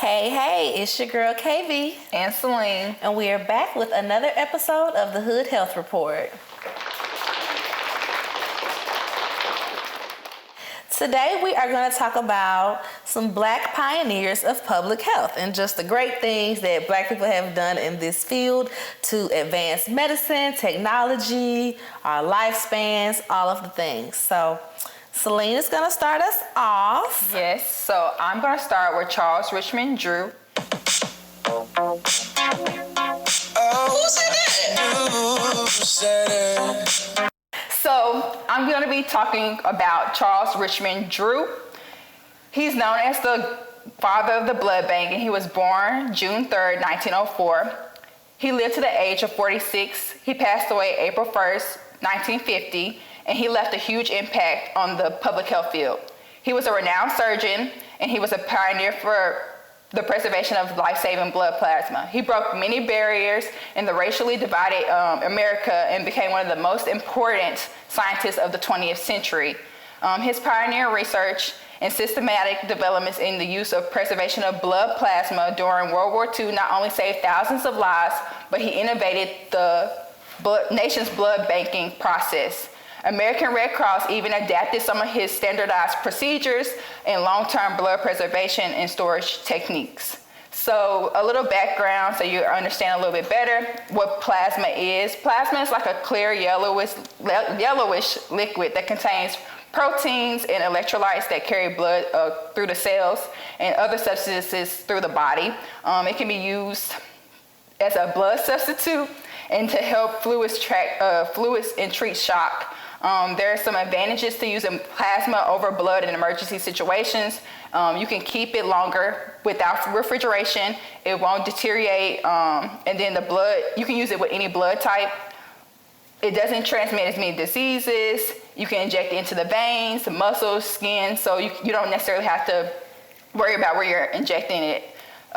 Hey, it's your girl KV and Celine, and we are back with another episode of the Hood Health Report. Today we are going to talk about some Black pioneers of public health and just the great things that Black people have done in this field to advance medicine, technology, our lifespans, all of the things. So Celine is going to start us off. Yes, so I'm going to start with Charles Richmond Drew. Who said that? So I'm going to be talking about Charles Richmond Drew. He's known as the father of the blood bank, and he was born June 3rd, 1904. He lived to the age of 46. He passed away April 1st, 1950, and he left a huge impact on the public health field. He was a renowned surgeon, and he was a pioneer for the preservation of life-saving blood plasma. He broke many barriers in the racially divided America and became one of the most important scientists of the 20th century. His pioneer research and systematic developments in the use of preservation of blood plasma during World War II not only saved thousands of lives, but he innovated the nation's blood banking process. American Red Cross even adapted some of his standardized procedures and long-term blood preservation and storage techniques. So a little background so you understand a little bit better what plasma is. Plasma is like a clear yellowish liquid that contains proteins and electrolytes that carry blood through the cells and other substances through the body. It can be used as a blood substitute and to help fluids and treat shock. There are some advantages to using plasma over blood in emergency situations. You can keep it longer without refrigeration. It won't deteriorate. And then the blood, you can use it with any blood type. It doesn't transmit as many diseases. You can inject it into the veins, the muscles, skin, so you don't necessarily have to worry about where you're injecting it.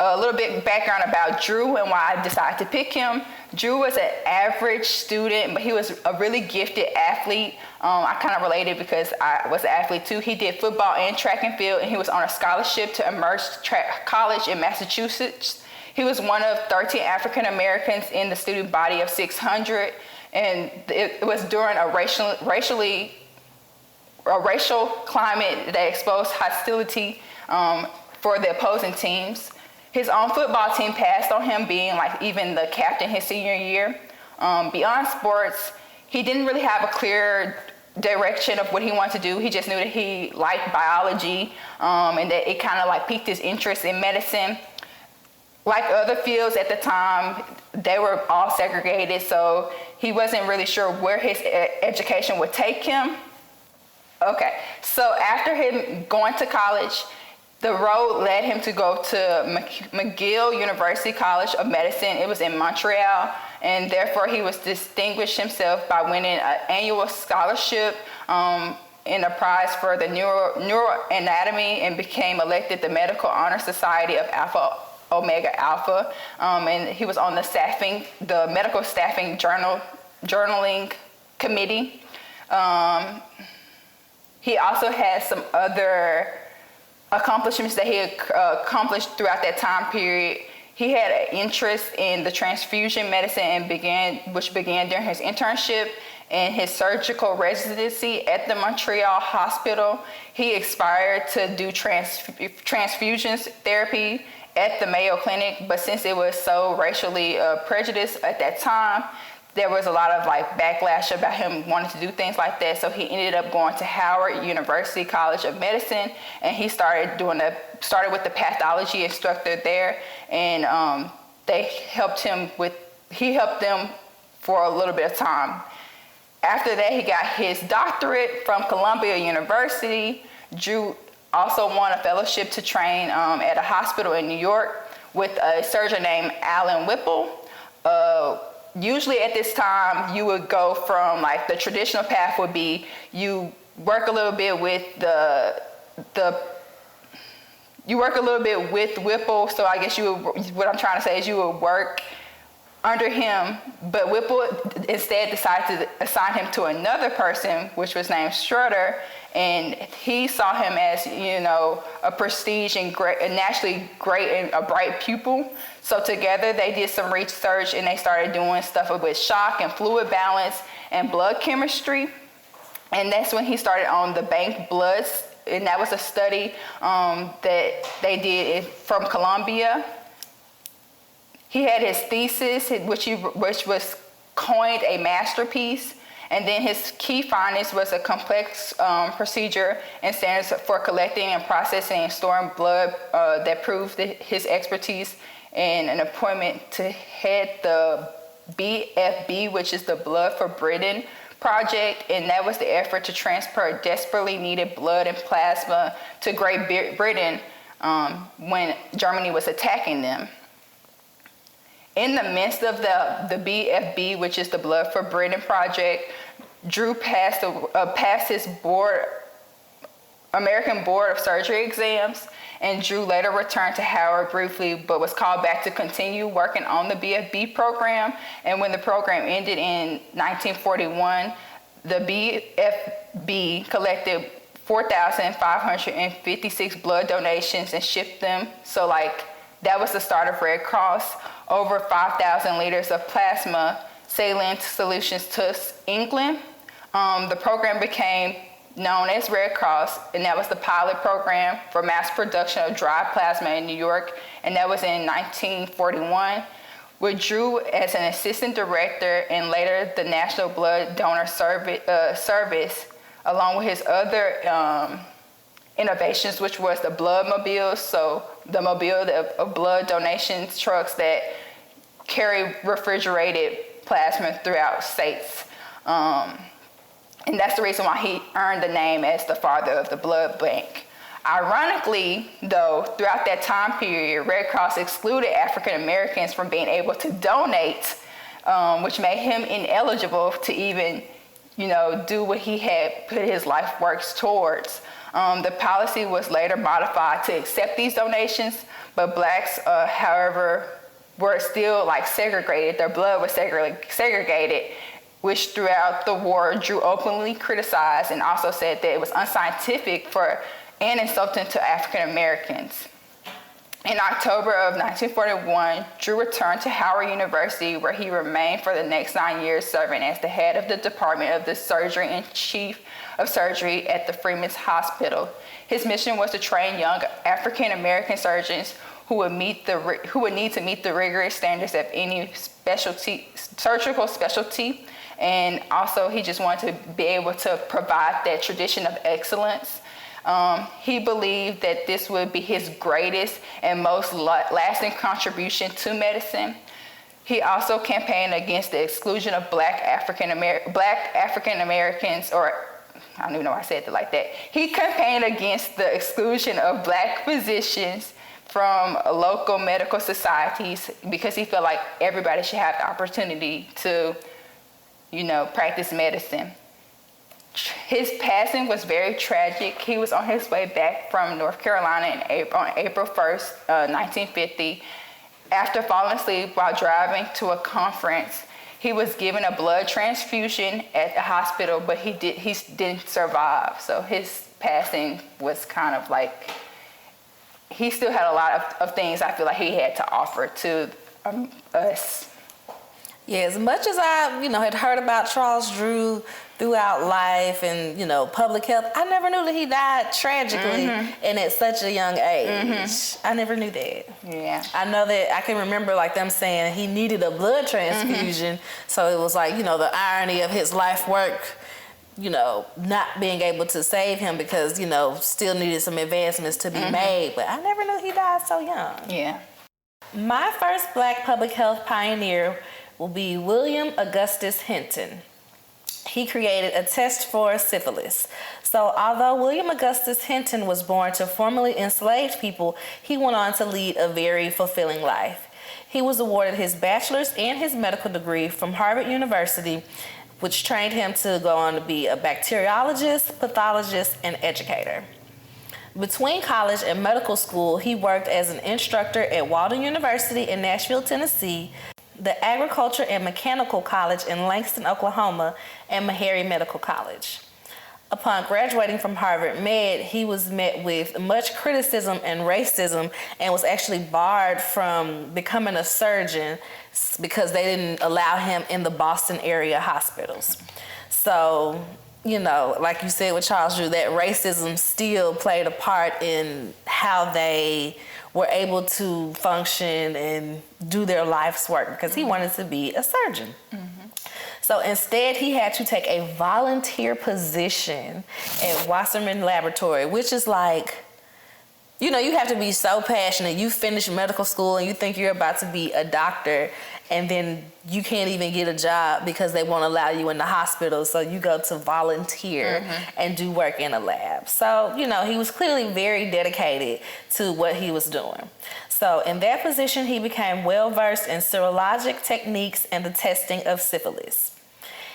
A little bit background about Drew and why I decided to pick him. Drew was an average student, but he was a really gifted athlete. I kind of related because I was an athlete too. He did football and track and field, and he was on a scholarship to Emerge College in Massachusetts. He was one of 13 African Americans in the student body of 600, and it was during a racial climate that exposed hostility for the opposing teams. His own football team passed on him being like even the captain his senior year. Beyond sports, he didn't really have a clear direction of what he wanted to do. He just knew that he liked biology and that it kind of like piqued his interest in medicine. Like other fields at the time, they were all segregated, so he wasn't really sure where his education would take him. Okay, so after him going to college, the road led him to go to McGill University College of Medicine. It was in Montreal, and therefore he was distinguished himself by winning an annual scholarship in a prize for the neuroanatomy and became elected the Medical Honor Society of Alpha Omega Alpha. And he was on the medical staffing journaling committee. He also has some other accomplishments that he accomplished throughout that time period. He had an interest in the transfusion medicine which began during his internship and his surgical residency at the Montreal Hospital. He aspired to do transfusions therapy at the Mayo Clinic, but since it was so racially prejudiced at that time, there was a lot of like backlash about him wanting to do things like that. So he ended up going to Howard University College of Medicine, and he started with the pathology instructor there, and he helped them for a little bit of time. After that, he got his doctorate from Columbia University. Drew also won a fellowship to train at a hospital in New York with a surgeon named Alan Whipple. Usually at this time, you would go from like the traditional path would be you work a little bit with Whipple. So I guess what I'm trying to say is you would work under him, but Whipple instead decided to assign him to another person, which was named Schroeder, and he saw him as, you know, a prestige and great, a naturally great and a bright pupil. So together they did some research and they started doing stuff with shock and fluid balance and blood chemistry. And that's when he started on the bank bloods, and that was a study that they did from Columbia. He had his thesis, which was coined a masterpiece, and then his key findings was a complex procedure and standards for collecting and processing and storing blood that proved his expertise, and an appointment to head the BFB, which is the Blood for Britain project, and that was the effort to transfer desperately needed blood and plasma to Great Britain when Germany was attacking them. In the midst of the BFB, which is the Blood for Britain project, Drew passed his American Board of Surgery exams, and Drew later returned to Howard briefly, but was called back to continue working on the BFB program. And when the program ended in 1941, the BFB collected 4,556 blood donations and shipped them. So like, that was the start of Red Cross. Over 5,000 liters of plasma saline solutions to England. The program became known as Red Cross, and that was the pilot program for mass production of dry plasma in New York, and that was in 1941, with Drew as an assistant director and later the National Blood Donor Service, along with his other innovations, which was the blood mobiles, so the mobile of blood donations trucks that carry refrigerated plasma throughout states. And that's the reason why he earned the name as the father of the blood bank. Ironically, though, throughout that time period, Red Cross excluded African Americans from being able to donate, which made him ineligible to even, do what he had put his life works towards. The policy was later modified to accept these donations, but blacks, however, were still segregated. Their blood was segregated, which throughout the war Drew openly criticized and also said that it was unscientific and insulting to African Americans. In October of 1941, Drew returned to Howard University, where he remained for the next 9 years, serving as the head of the Department of the Surgery and Chief of Surgery at the Freeman's Hospital. His mission was to train young African American surgeons who would need to meet the rigorous standards of any surgical specialty. And also, he just wanted to be able to provide that tradition of excellence. He believed that this would be his greatest and most lasting contribution to medicine. He also campaigned against the exclusion of black African Americans, or I don't even know why I said it like that. He campaigned against the exclusion of black physicians from local medical societies because he felt like everybody should have the opportunity to practice medicine. His passing was very tragic. He was on his way back from North Carolina on April 1st, 1950. After falling asleep while driving to a conference, he was given a blood transfusion at the hospital, but he didn't survive. So his passing was kind of like, he still had a lot of things I feel like he had to offer to us. Yeah, as much as I, had heard about Charles Drew throughout life and, public health, I never knew that he died tragically and at such a young age. I never knew that. Yeah. I know that I can remember them saying he needed a blood transfusion. So it was the irony of his life work, not being able to save him because, still needed some advancements to be made. But I never knew he died so young. Yeah. My first black public health pioneer will be William Augustus Hinton. He created a test for syphilis. So although William Augustus Hinton was born to formerly enslaved people, he went on to lead a very fulfilling life. He was awarded his bachelor's and his medical degree from Harvard University, which trained him to go on to be a bacteriologist, pathologist, and educator. Between college and medical school, he worked as an instructor at Walden University in Nashville, Tennessee. the Agriculture and Mechanical College in Langston, Oklahoma, and Meharry Medical College. Upon graduating from Harvard Med, he was met with much criticism and racism and was actually barred from becoming a surgeon because they didn't allow him in the Boston area hospitals. So, you know, like you said with Charles Drew, that racism still played a part in how they were able to function and do their life's work because he wanted to be a surgeon. So instead, he had to take a volunteer position at Wasserman Laboratory, which is like, you know, you have to be so passionate. You finish medical school and you think you're about to be a doctor, and then you can't even get a job because they won't allow you in the hospital. So you go to volunteer and do work in a lab. So, you know, he was clearly very dedicated to what he was doing. So in that position, he became well-versed in serologic techniques and the testing of syphilis.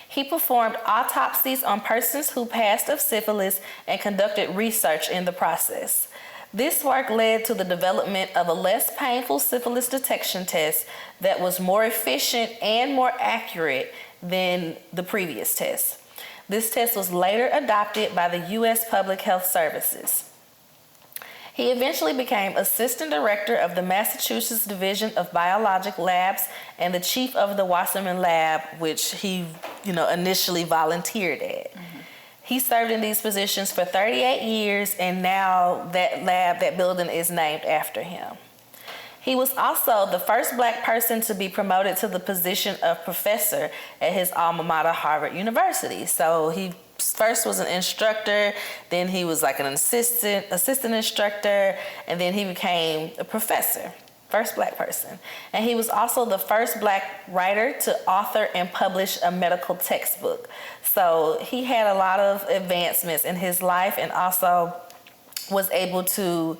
He performed autopsies on persons who passed of syphilis and conducted research in the process. This work led to the development of a less painful syphilis detection test that was more efficient and more accurate than the previous test. This test was later adopted by the U.S. Public Health Services. He eventually became assistant director of the Massachusetts Division of Biologic Labs and the chief of the Wasserman Lab, which he, initially volunteered at. He served in these positions for 38 years, and now that building is named after him. He was also the first Black person to be promoted to the position of professor at his alma mater, Harvard University. So he first was an instructor, then he was like an assistant instructor, and then he became a professor, first Black person. And he was also the first Black writer to author and publish a medical textbook. So he had a lot of advancements in his life, and also was able to,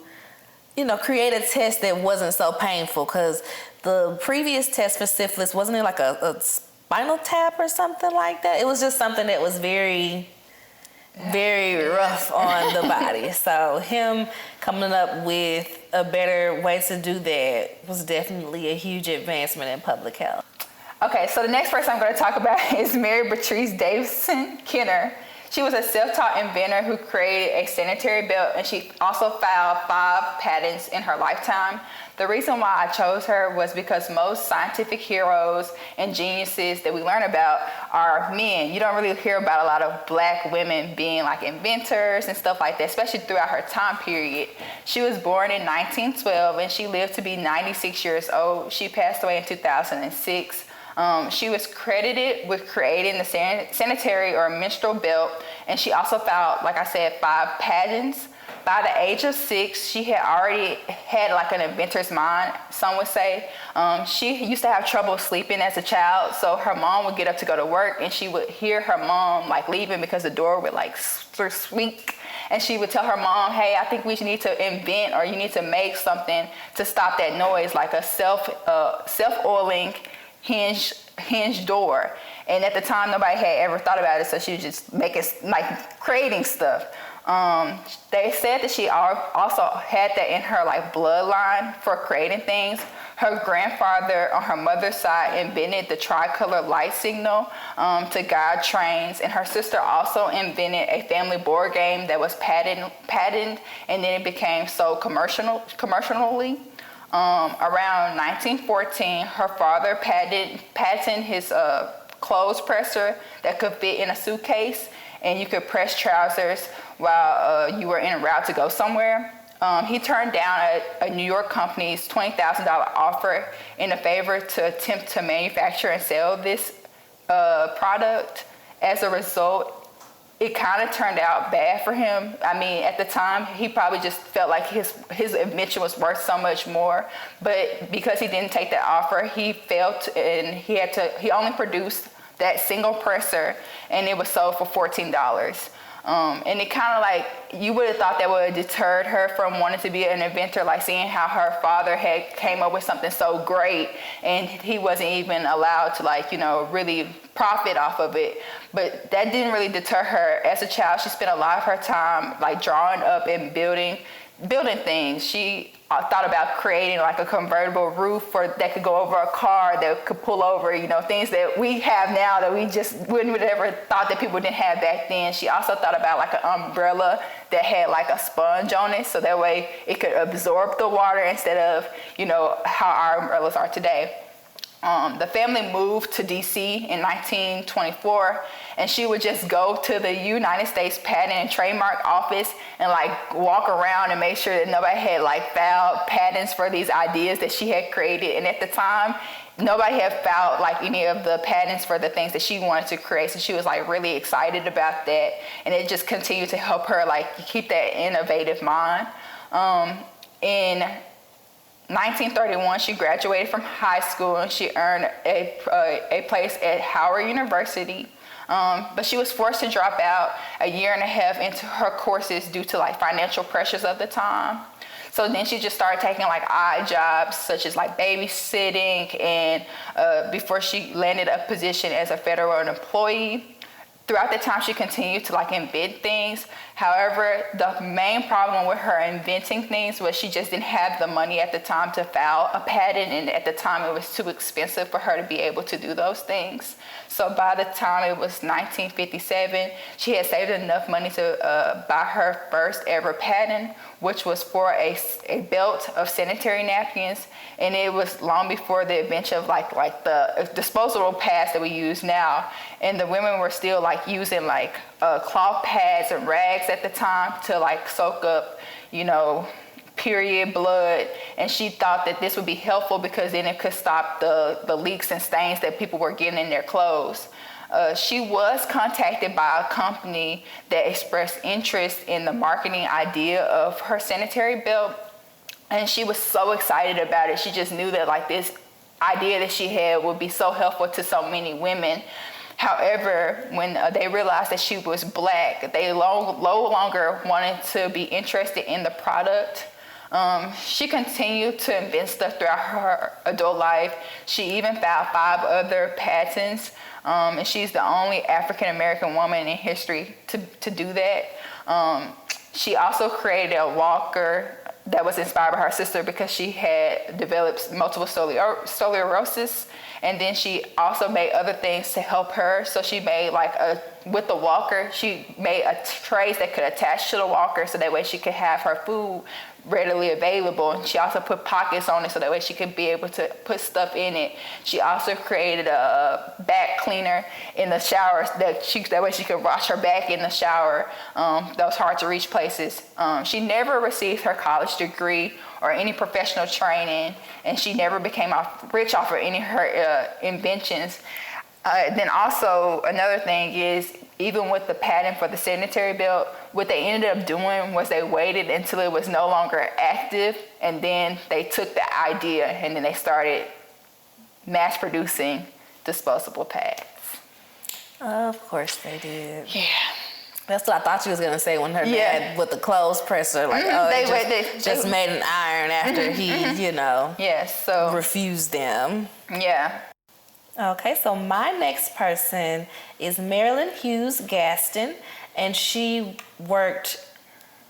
create a test that wasn't so painful, because the previous test for syphilis, wasn't it like a spinal tap or something like that? It was just something that was very, very rough on the body. So him coming up with a better way to do that was definitely a huge advancement in public health. Okay, so the next person I'm going to talk about is Mary Patrice Davidson Kenner. She was a self-taught inventor who created a sanitary belt, and she also filed 5 patents in her lifetime. The reason why I chose her was because most scientific heroes and geniuses that we learn about are men. You don't really hear about a lot of Black women being like inventors and stuff like that, especially throughout her time period. She was born in 1912, and she lived to be 96 years old. She passed away in 2006. She was credited with creating the sanitary or menstrual belt, and she also filed, like I said, 5 patents. By the age of 6, she had already had like an inventor's mind, some would say. She used to have trouble sleeping as a child, so her mom would get up to go to work, and she would hear her mom like leaving because the door would like squeak. And she would tell her mom, hey, I think we need to invent, or you need to make something to stop that noise, like a self-oiling hinge door. And at the time, nobody had ever thought about it, so she was just creating stuff. They said that she also had that in her bloodline for creating things. Her grandfather on her mother's side invented the tricolor light signal to guide trains, and her sister also invented a family board game that was patented, and then it became sold commercially. Around 1914, her father patented his clothes presser that could fit in a suitcase, and you could press trousers while you were en route to go somewhere. He turned down a New York company's $20,000 offer in a favor to attempt to manufacture and sell this product. As a result, it kind of turned out bad for him. I mean, at the time, he probably just felt like his invention was worth so much more. But because he didn't take that offer, he failed, and he only produced that single presser, and it was sold for $14. And it kind of you would have thought that would have deterred her from wanting to be an inventor, seeing how her father had came up with something so great, and he wasn't even allowed to really profit off of it. But that didn't really deter her. As a child, she spent a lot of her time drawing up and building building things. She thought about creating like a convertible roof that could go over a car, that could pull over, things that we have now that we just wouldn't have ever thought that people didn't have back then. She also thought about like an umbrella that had like a sponge on it, so that way it could absorb the water instead of, how our umbrellas are today. The family moved to DC in 1924, and she would just go to the United States Patent and Trademark Office and like walk around and make sure that nobody had like filed patents for these ideas that she had created. And at the time, nobody had filed like any of the patents for the things that she wanted to create. So she was like really excited about that, and it just continued to help her like keep that innovative mind. In 1931, she graduated from high school and she earned a place at Howard University. But she was forced to drop out a year and a half into her courses due to like financial pressures of the time. So then she just started taking like odd jobs such as like babysitting, and before she landed a position as a federal employee. Throughout that time, she continued to like invent things. However, the main problem with her inventing things was she just didn't have the money at the time to file a patent, and at the time it was too expensive for her to be able to do those things. So by the time it was 1957, she had saved enough money to buy her first ever patent, which was for a belt of sanitary napkins. And it was long before the invention of like the disposable pads that we use now. And the women were still like using like cloth pads and rags at the time to like soak up, period blood. And she thought that this would be helpful because then it could stop the leaks and stains that people were getting in their clothes. She was contacted by a company that expressed interest in the marketing idea of her sanitary belt. And she was so excited about it. She just knew that like this idea that she had would be so helpful to so many women. However, when they realized that she was Black, they no longer wanted to be interested in the product. She continued to invent stuff throughout her adult life. She even filed 5 other patents, and she's the only African-American woman in history to do that. She also created a walker that was inspired by her sister because she had developed multiple sclerosis. And then she also made other things to help her. So she made with the walker, she made trays that could attach to the walker so that way she could have her food readily available. And she also put pockets on it so that way she could be able to put stuff in it. She also created a back cleaner in the shower that way she could wash her back in the shower, those hard to reach places. She never received her college degree or any professional training, and she never became rich off of any of her inventions. Then also another thing is, even with the patent for the sanitary belt, what they ended up doing was they waited until it was no longer active, and then they took the idea and then they started mass producing disposable pads. Of course they did. Yeah. That's what I thought you was gonna say when her dad with the clothes presser, like, they just made an iron after he, Yes, so refused them. Yeah. Okay, so my next person is Marilyn Hughes Gaston, and she worked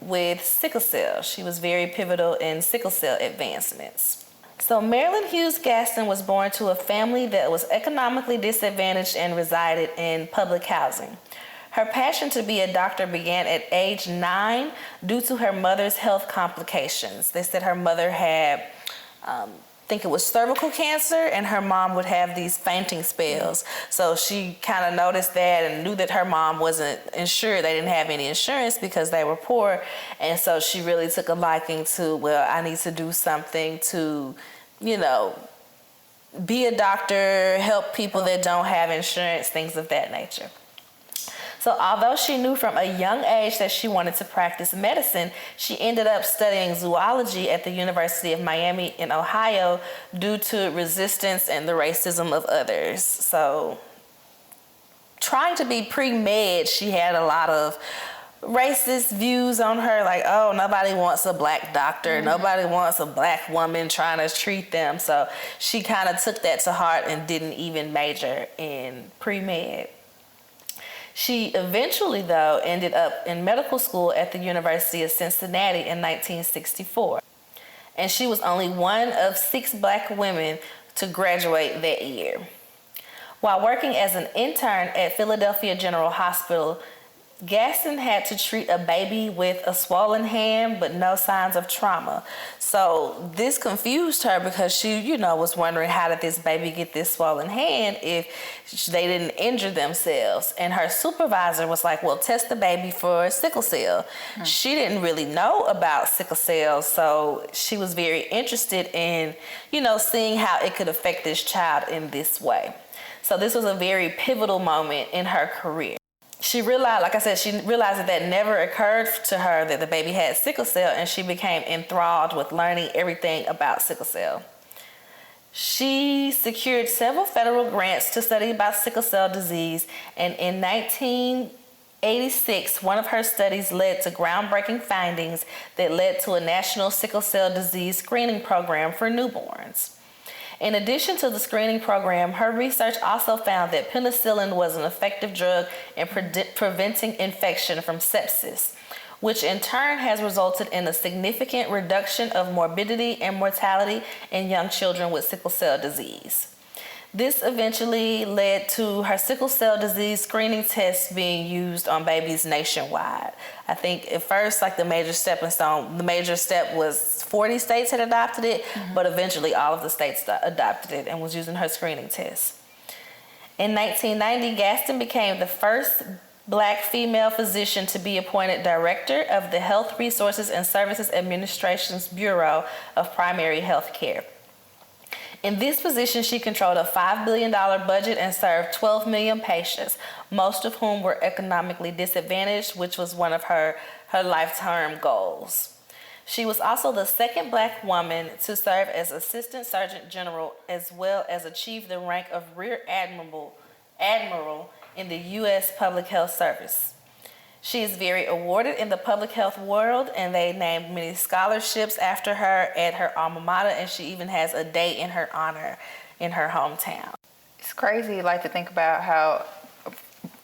with sickle cell. She was very pivotal in sickle cell advancements. So Marilyn Hughes Gaston was born to a family that was economically disadvantaged and resided in public housing. Her passion to be a doctor began at age 9 due to her mother's health complications. They said her mother had, I think it was cervical cancer, and her mom would have these fainting spells. So she kind of noticed that and knew that her mom wasn't insured. They didn't have any insurance because they were poor. And so she really took a liking to, well, I need to do something to, be a doctor, help people that don't have insurance, things of that nature. So although she knew from a young age that she wanted to practice medicine, she ended up studying zoology at the University of Miami in Ohio due to resistance and the racism of others. So trying to be pre-med, she had a lot of racist views on her, like, oh, nobody wants a Black doctor, nobody wants a Black woman trying to treat them. So she kind of took that to heart and didn't even major in pre-med. She eventually, though, ended up in medical school at the University of Cincinnati in 1964. And she was only one of 6 black women to graduate that year. While working as an intern at Philadelphia General Hospital, Gaston had to treat a baby with a swollen hand but no signs of trauma. So this confused her because she, was wondering, how did this baby get this swollen hand if they didn't injure themselves? And her supervisor was like, well, test the baby for sickle cell. She didn't really know about sickle cell, so she was very interested in, seeing how it could affect this child in this way. So this was a very pivotal moment in her career. She realized that never occurred to her that the baby had sickle cell, and she became enthralled with learning everything about sickle cell. She secured several federal grants to study about sickle cell disease, and in 1986, one of her studies led to groundbreaking findings that led to a national sickle cell disease screening program for newborns. In addition to the screening program, her research also found that penicillin was an effective drug in preventing infection from sepsis, which in turn has resulted in a significant reduction of morbidity and mortality in young children with sickle cell disease. This eventually led to her sickle cell disease screening tests being used on babies nationwide. I think at first, the major step was 40 states had adopted it, but eventually all of the states adopted it and was using her screening tests. In 1990, Gaston became the first black female physician to be appointed director of the Health Resources and Services Administration's Bureau of Primary Health Care. In this position, she controlled a $5 billion budget and served 12 million patients, most of whom were economically disadvantaged, which was one of her lifetime goals. She was also the second black woman to serve as Assistant Surgeon General, as well as achieve the rank of Rear Admiral in the U.S. Public Health Service. She is very awarded in the public health world, and they named many scholarships after her at her alma mater, and she even has a day in her honor in her hometown. It's crazy, to think about how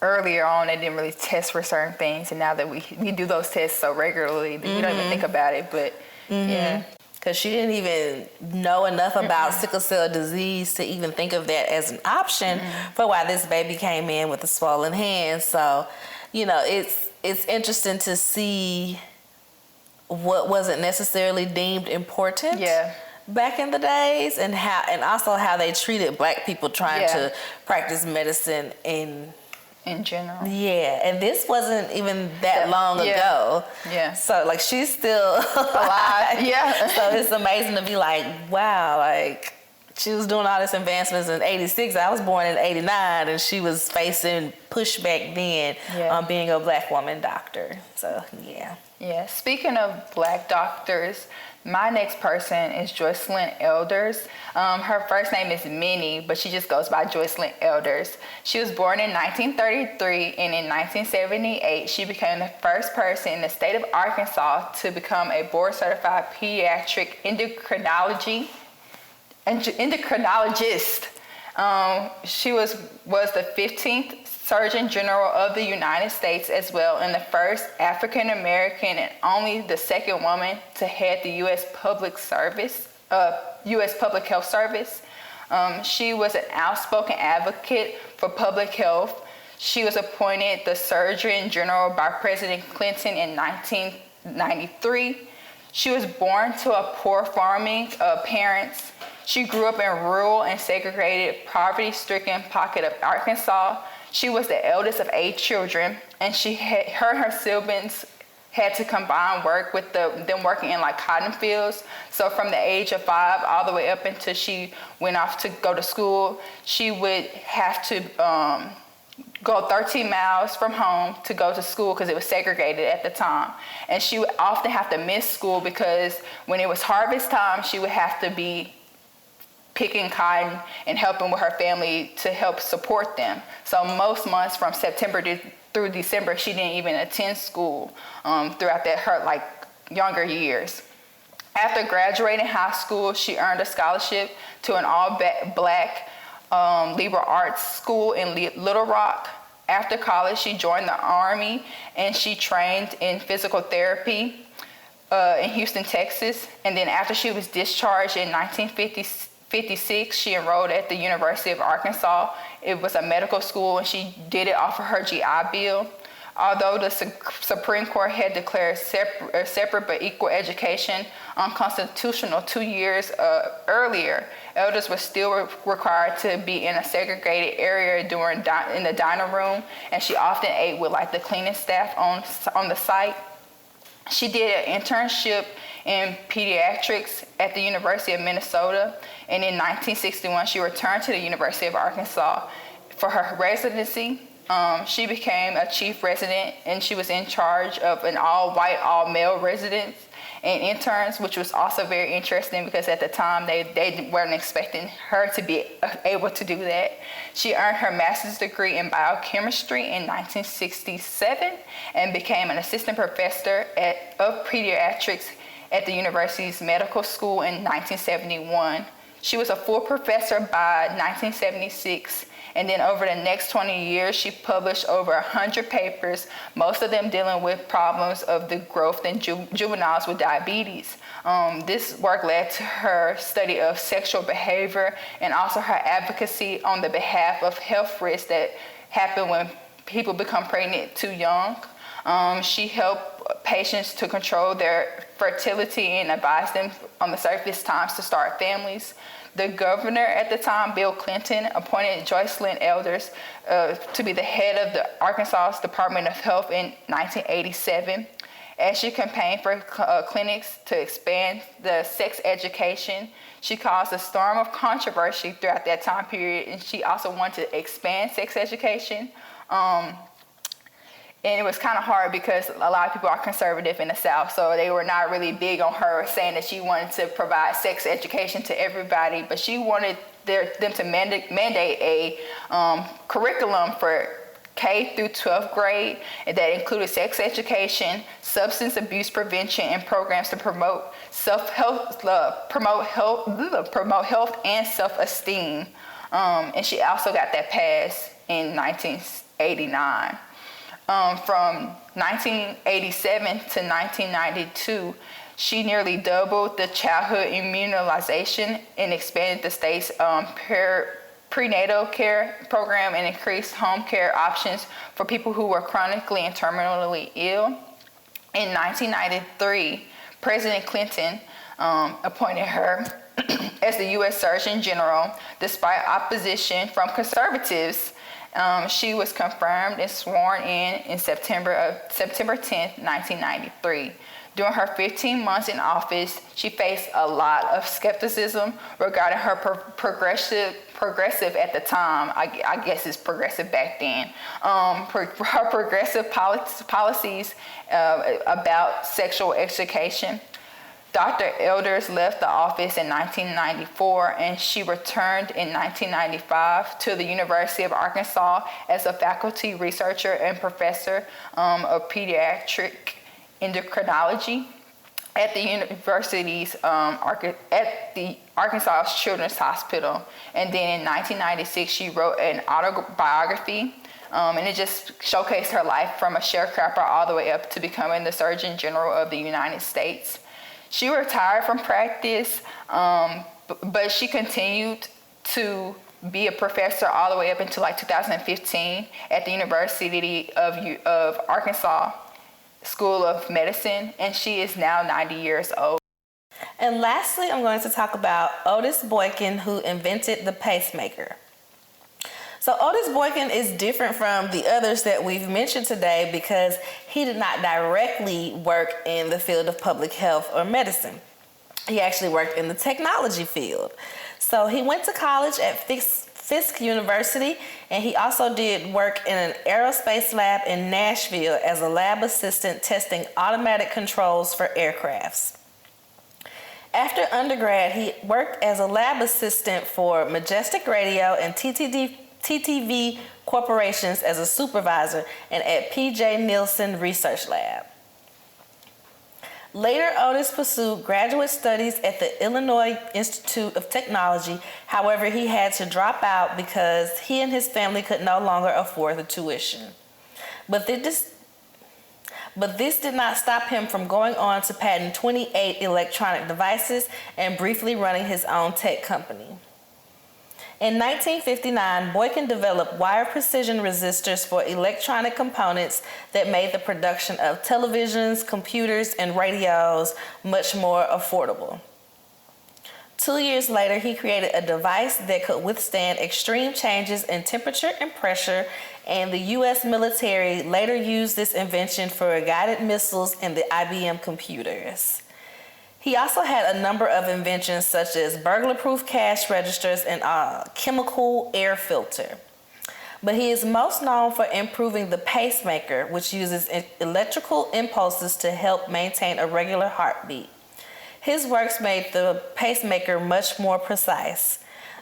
earlier on they didn't really test for certain things, and now that we do those tests so regularly that we don't even think about it, but yeah. Because she didn't even know enough about sickle cell disease to even think of that as an option for why this baby came in with a swollen hand. So, it's interesting to see what wasn't necessarily deemed important back in the days, and also how they treated black people trying to practice medicine in general. Yeah, and this wasn't even that long ago. Yeah. So she's still alive. Yeah. So it's amazing to be wow, she was doing all this advancements in 86. I was born in 89, and she was facing pushback then on being a black woman doctor. So, yeah. Yeah. Speaking of black doctors, my next person is Jocelyn Elders. Her first name is Minnie, but she just goes by Jocelyn Elders. She was born in 1933, and in 1978, she became the first person in the state of Arkansas to become a board-certified pediatric endocrinologist. She was the 15th Surgeon General of the United States as well, and the first African American and only the second woman to head the U.S. Public Health Service. She was an outspoken advocate for public health. She was appointed the Surgeon General by President Clinton in 1993. She was born to a poor farming parents. She grew up in rural and segregated, poverty-stricken pocket of Arkansas. She was the eldest of 8 children, and her and her siblings had to combine work with them working in cotton fields. So from the age of 5 all the way up until she went off to go to school, she would have to go 13 miles from home to go to school because it was segregated at the time. And she would often have to miss school because when it was harvest time, she would have to be picking cotton and helping with her family to help support them. So most months from September through December, she didn't even attend school throughout her younger years. After graduating high school, she earned a scholarship to an all-black liberal arts school in Little Rock. After college, she joined the Army and she trained in physical therapy in Houston, Texas. And then after she was discharged in 1956, she enrolled at the University of Arkansas. It was a medical school, and she did it off of her GI Bill. Although the Supreme Court had declared separate but equal education unconstitutional 2 years earlier, elders were still required to be in a segregated area in the dining room, and she often ate with like the cleaning staff on the site. She did an internship in pediatrics at the University of Minnesota, and in 1961 she returned to the University of Arkansas for her residency. She became a chief resident, and she was in charge of an all-white, all-male residence and interns, which was also very interesting because at the time they weren't expecting her to be able to do that. She earned her master's degree in biochemistry in 1967 and became an assistant professor of pediatrics at the university's medical school in 1971. She was a full professor by 1976. And then over the next 20 years, she published over 100 papers, most of them dealing with problems of the growth in juveniles with diabetes. This work led to her study of sexual behavior and also her advocacy on the behalf of health risks that happen when people become pregnant too young. She helped patients to control their fertility and advised them on the safest times to start families. The governor at the time, Bill Clinton, appointed Jocelyn Elders to be the head of the Arkansas Department of Health in 1987. As she campaigned for clinics to expand the sex education, she caused a storm of controversy throughout that time period, and she also wanted to expand sex education. And it was kind of hard because a lot of people are conservative in the South, so they were not really big on her saying that she wanted to provide sex education to everybody, but she wanted them to mandate a curriculum for K through 12th grade that included sex education, substance abuse prevention, and programs to promote health and self-esteem. And she also got that passed in 1989. From 1987 to 1992, she nearly doubled the childhood immunization and expanded the state's prenatal care program and increased home care options for people who were chronically and terminally ill. In 1993, President Clinton appointed her as the U.S. Surgeon General despite opposition from conservatives. She was confirmed and sworn in September 10th, 1993. During her 15 months in office, she faced a lot of skepticism regarding her progressive at the time. I guess it's progressive back then. Her progressive policies about sexual education. Dr. Elders left the office in 1994, and she returned in 1995 to the University of Arkansas as a faculty researcher and professor of pediatric endocrinology at the university's at the Arkansas Children's Hospital. And then in 1996, she wrote an autobiography, and it just showcased her life from a sharecropper all the way up to becoming the Surgeon General of the United States. She retired from practice, but she continued to be a professor all the way up until like 2015 at the University of Arkansas School of Medicine, and she is now 90 years old. And lastly, I'm going to talk about Otis Boykin, who invented the pacemaker. So Otis Boykin is different from the others that we've mentioned today because he did not directly work in the field of public health or medicine. He actually worked in the technology field. So he went to college at Fisk University, and he also did work in an aerospace lab in Nashville as a lab assistant testing automatic controls for aircrafts. After undergrad, he worked as a lab assistant for Majestic Radio and TTV Corporations as a supervisor and at PJ Nielsen Research Lab. Later, Otis pursued graduate studies at the Illinois Institute of Technology. However, he had to drop out because he and his family could no longer afford the tuition. But this did not stop him from going on to patent 28 electronic devices and briefly running his own tech company. In 1959, Boykin developed wire precision resistors for electronic components that made the production of televisions, computers, and radios much more affordable. 2 years later, he created a device that could withstand extreme changes in temperature and pressure, and the U.S. military later used this invention for guided missiles and the IBM computers. He also had a number of inventions such as burglar-proof cash registers and a chemical air filter. But he is most known for improving the pacemaker, which uses electrical impulses to help maintain a regular heartbeat. His works made the pacemaker much more precise.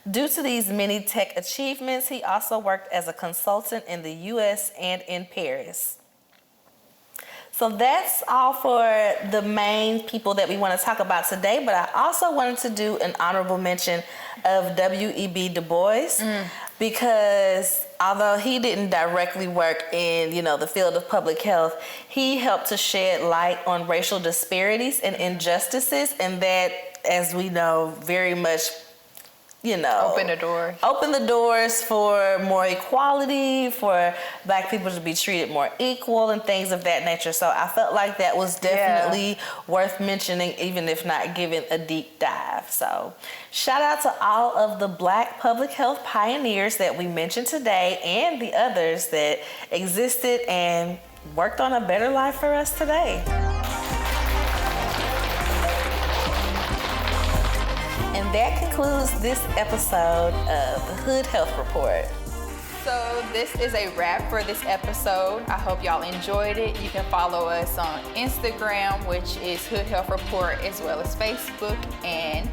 Due to these many tech achievements, he also worked as a consultant in the U.S. and in Paris. So that's all for the main people that we want to talk about today, but I also wanted to do an honorable mention of W.E.B. Du Bois because although he didn't directly work in, the field of public health, he helped to shed light on racial disparities and injustices, and that, as we know, very much open the doors for more equality, for Black people to be treated more equal and things of that nature. So I felt like that was definitely worth mentioning, even if not giving a deep dive. So shout out to all of the Black public health pioneers that we mentioned today and the others that existed and worked on a better life for us today. And that concludes this episode of the Hood Health Report. So this is a wrap for this episode. I hope y'all enjoyed it. You can follow us on Instagram, which is Hood Health Report, as well as Facebook and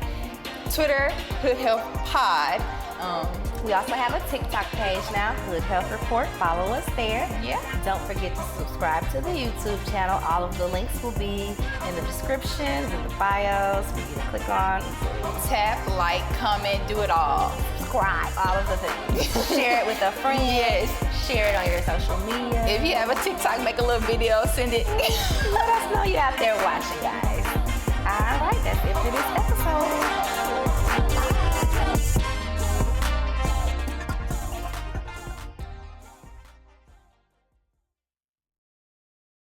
Twitter, Hood Health Pod. We also have a TikTok page now, Hood Health Report. Follow us there. Yeah. Don't forget to subscribe to the YouTube channel. All of the links will be in the descriptions, in the bios. For you to click on. Tap, like, comment, do it all. Subscribe, all of the things. Share it with a friend. Yes. Share it on your social media. If you have a TikTok, make a little video, send it. Let us know you're out there watching, guys.